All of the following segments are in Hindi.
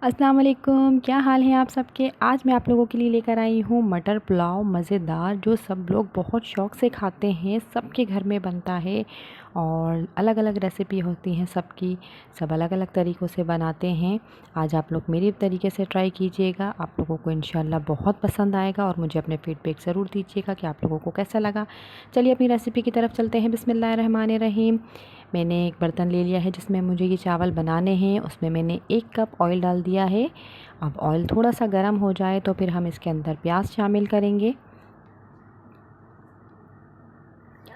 अस्सलाम वालेकुम, क्या हाल है आप सबके। आज मैं आप लोगों के लिए लेकर आई हूँ मटर पुलाव मज़ेदार, जो सब लोग बहुत शौक़ से खाते हैं। सबके घर में बनता है और अलग अलग रेसिपी होती हैं सबकी, सब अलग अलग तरीक़ों से बनाते हैं। आज आप लोग मेरे तरीके से ट्राई कीजिएगा, आप लोगों को इंशाल्लाह बहुत पसंद आएगा और मुझे अपने फीडबैक ज़रूर दीजिएगा कि आप लोगों को कैसा लगा। चलिए अपनी रेसिपी की तरफ चलते हैं। बिस्मिल्लाहिर्रहमानिर्रहीम। मैंने एक बर्तन ले लिया है जिसमें मुझे ये चावल बनाने हैं। उसमें मैंने 1 कप ऑयल डाल दिया है। अब ऑयल थोड़ा सा गर्म हो जाए तो फिर हम इसके अंदर प्याज शामिल करेंगे।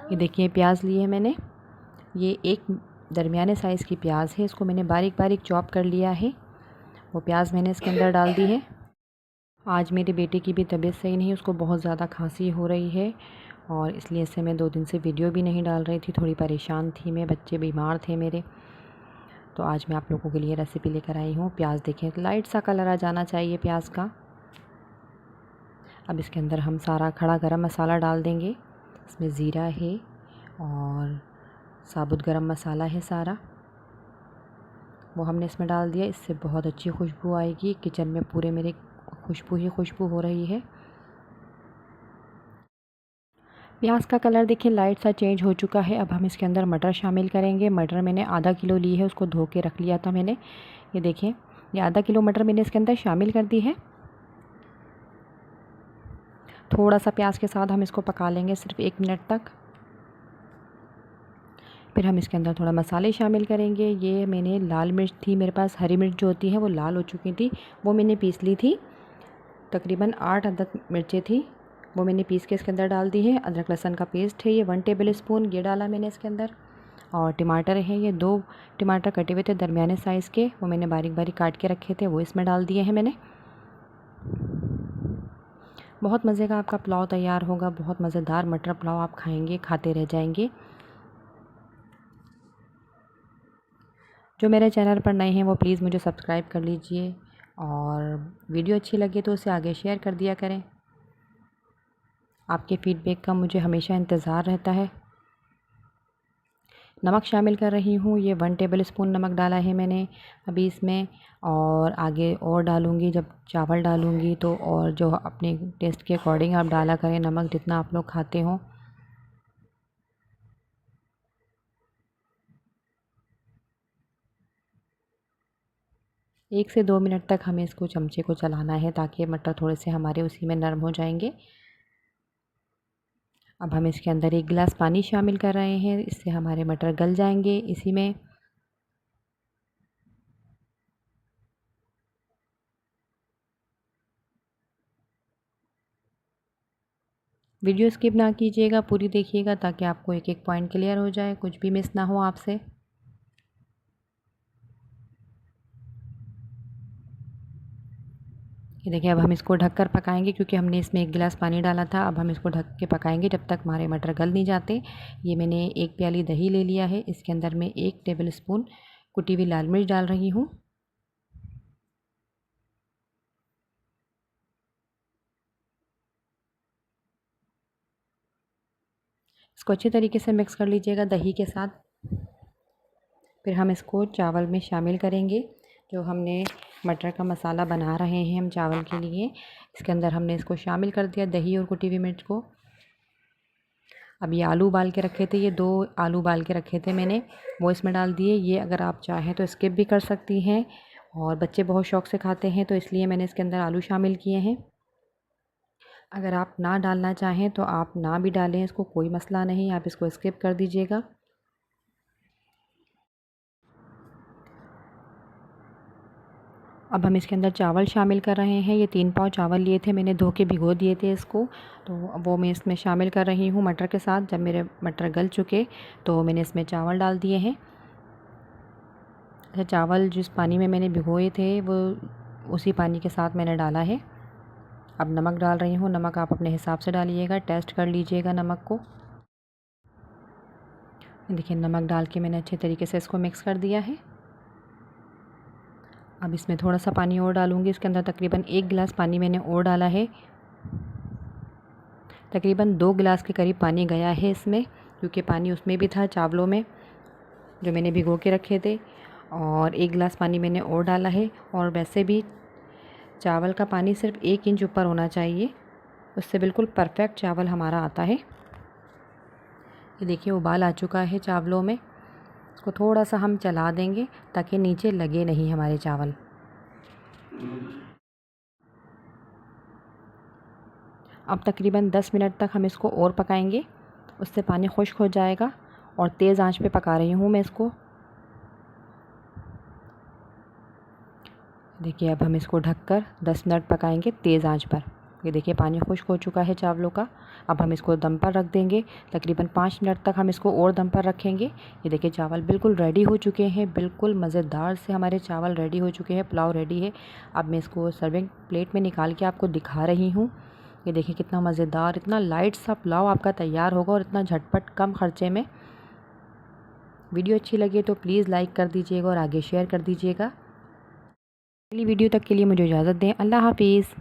ये देखिए प्याज लिए है मैंने, ये एक दरमियाने साइज़ की प्याज है। इसको मैंने बारीक बारीक चॉप कर लिया है। वो प्याज मैंने इसके अंदर डाल दी है। आज मेरे बेटे की भी तबीयत सही नहीं, उसको बहुत ज़्यादा खांसी हो रही है और इसलिए से मैं 2 दिन से वीडियो भी नहीं डाल रही थी। थोड़ी परेशान थी मैं, बच्चे बीमार थे मेरे, तो आज मैं आप लोगों के लिए रेसिपी लेकर आई हूँ। प्याज देखें, लाइट सा कलर आ जाना चाहिए प्याज का। अब इसके अंदर हम सारा खड़ा गरम मसाला डाल देंगे। इसमें ज़ीरा है और साबुत गरम मसाला है सारा, वो हमने इसमें डाल दिया। इससे बहुत अच्छी खुशबू आएगी। किचन में पूरे मेरे खुशबू ही खुशबू हो रही है। प्याज का कलर देखिए लाइट सा चेंज हो चुका है। अब हम इसके अंदर मटर शामिल करेंगे। मटर मैंने आधा किलो ली है, उसको धो के रख लिया था मैंने। ये देखिए, ये आधा किलो मटर मैंने इसके अंदर शामिल कर दी है। थोड़ा सा प्याज के साथ हम इसको पका लेंगे सिर्फ 1 मिनट तक। फिर हम इसके अंदर थोड़ा मसाले शामिल करेंगे। ये मैंने लाल मिर्च थी मेरे पास, हरी मिर्च जो होती है वो लाल हो चुकी थी, वो मैंने पीस ली थी। तकरीबन 8 अदद मिर्चें थी, वो मैंने पीस के इसके अंदर डाल दी है। अदरक लहसुन का पेस्ट है ये 1 टेबल स्पून, ये डाला मैंने इसके अंदर। और टमाटर हैं ये 2 टमाटर कटे हुए थे दरमियाने साइज़ के, वो मैंने बारीक बारीक काट के रखे थे, वो इसमें डाल दिए हैं मैंने। बहुत मज़े का आपका पुलाव तैयार होगा। बहुत मज़ेदार मटर पुलाव आप खाएंगे, खाते रह जाएंगे। जो मेरे चैनल पर नए हैं वो प्लीज़ मुझे सब्सक्राइब कर लीजिए और वीडियो अच्छी लगे तो उसे आगे शेयर कर दिया करें। आपके फ़ीडबैक का मुझे हमेशा इंतज़ार रहता है। नमक शामिल कर रही हूँ, ये 1 टेबल स्पून नमक डाला है मैंने अभी इसमें, और आगे और डालूँगी जब चावल डालूँगी तो। और जो अपने टेस्ट के अकॉर्डिंग आप डाला करें नमक, जितना आप लोग खाते हो। एक से 2 मिनट तक हमें इसको चमचे को चलाना है ताकि मटर थोड़े से हमारे उसी में नरम हो जाएंगे। अब हम इसके अंदर 1 गिलास पानी शामिल कर रहे हैं, इससे हमारे मटर गल जाएंगे इसी में। वीडियो स्किप ना कीजिएगा, पूरी देखिएगा ताकि आपको एक एक पॉइंट क्लियर हो जाए, कुछ भी मिस ना हो आपसे। ये देखिए, अब हम इसको ढककर पकाएंगे क्योंकि हमने इसमें 1 गिलास पानी डाला था। अब हम इसको ढक के पकाएंगे जब तक हमारे मटर गल नहीं जाते। ये मैंने 1 प्याली दही ले लिया है, इसके अंदर मैं 1 टेबल स्पून कुटी हुई लाल मिर्च डाल रही हूँ। इसको अच्छे तरीके से मिक्स कर लीजिएगा दही के साथ। फिर हम इसको चावल में शामिल करेंगे। जो हमने मटर का मसाला बना रहे हैं हम चावल के लिए, इसके अंदर हमने इसको शामिल कर दिया, दही और कुटी हुई मिर्च को। अब ये आलू उबाल के रखे थे, ये 2 आलू उबाल के रखे थे मैंने, वो इसमें डाल दिए। ये अगर आप चाहें तो स्किप भी कर सकती हैं, और बच्चे बहुत शौक़ से खाते हैं तो इसलिए मैंने इसके अंदर आलू शामिल किए हैं। अगर आप ना डालना चाहें तो आप ना भी डालें, इसको कोई मसला नहीं, आप इसको स्किप कर दीजिएगा। अब हम इसके अंदर चावल शामिल कर रहे हैं। ये 3 पाव चावल लिए थे मैंने, धो के भिगो दिए थे इसको, तो वो मैं इसमें शामिल कर रही हूँ मटर के साथ। जब मेरे मटर गल चुके तो मैंने इसमें चावल डाल दिए हैं। अच्छा, चावल जिस पानी में मैंने भिगोए थे वो उसी पानी के साथ मैंने डाला है। अब नमक डाल रही हूँ, नमक आप अपने हिसाब से डालिएगा, टेस्ट कर लीजिएगा नमक को। देखिए, नमक डाल के मैंने अच्छे तरीके से इसको मिक्स कर दिया है। अब इसमें थोड़ा सा पानी और डालूँगी, इसके अंदर तकरीबन 1 गिलास पानी मैंने और डाला है। तकरीबन 2 गिलास के करीब पानी गया है इसमें, क्योंकि पानी उसमें भी था चावलों में जो मैंने भिगो के रखे थे। और 1 गिलास पानी मैंने और डाला है। और वैसे भी चावल का पानी सिर्फ 1 इंच ऊपर होना चाहिए, उससे बिल्कुल परफेक्ट चावल हमारा आता है। ये देखिए उबाल आ चुका है चावलों में। इसको थोड़ा सा हम चला देंगे ताकि नीचे लगे नहीं हमारे चावल। अब तकरीबन 10 मिनट तक हम इसको और पकाएंगे, उससे पानी खुश्क हो जाएगा। और तेज़ आंच पे पका रही हूँ मैं इसको। देखिए अब हम इसको ढककर 10 मिनट पकाएंगे तेज़ आंच पर। ये देखिए पानी खुश्क हो चुका है चावलों का। अब हम इसको दम पर रख देंगे। तकरीबन 5 मिनट तक हम इसको और दम पर रखेंगे। ये देखिए चावल बिल्कुल रेडी हो चुके हैं, बिल्कुल मज़ेदार से हमारे चावल रेडी हो चुके हैं, पुलाव रेडी है। अब मैं इसको सर्विंग प्लेट में निकाल के आपको दिखा रही हूँ। ये देखिए कितना मज़ेदार, इतना लाइट सा पुलाव आपका तैयार होगा और इतना झटपट कम खर्चे में। वीडियो अच्छी लगे तो प्लीज़ लाइक कर दीजिएगा और आगे शेयर कर दीजिएगा। अगली वीडियो तक के लिए मुझे इजाज़त दें। अल्लाह हाफ़िज़।